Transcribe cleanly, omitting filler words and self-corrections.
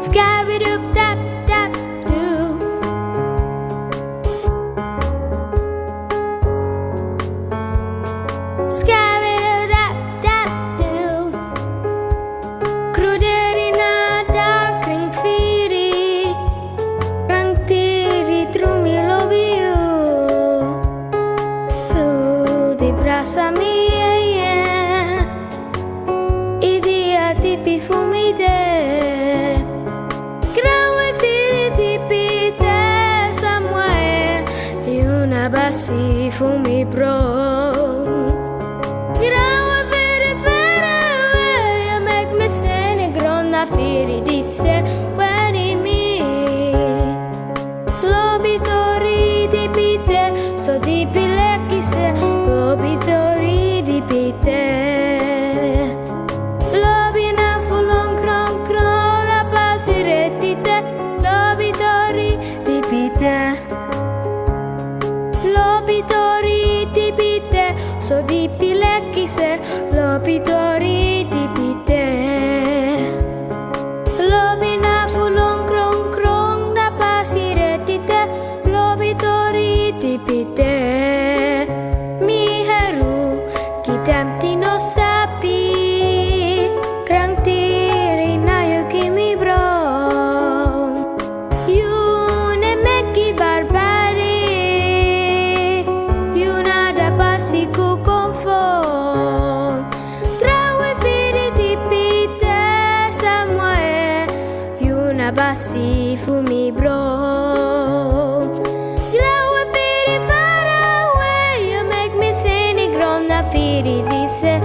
Scabby-doop dap dap doo. Scabby-doo dap dap doo. Kruderi nada kring firi. Rang tiri trumi lobiu. Lu di brasa mia idia tipi fumide. Bassi fumi bro. Grawa veri away. You make me sing gronna firi disse veri mi. Lobitori di pite, so di pilekise. Lobitori di pite. Lobina fulon kron kron la pasiretite. Lobitori di pite. Lobitori di pite, so di pilekise, lobitori di pite. Lobina fulong krong krong na pasiretite, lobitori di pite. Mi heru kitam tino sapi, krang tiri na yukimi bro. Yune meki barbari. Siku konfon trawe firi di pite somewhere. Yuna basi fumi bro. Trawe firi far away. You make me sing gronna firi disse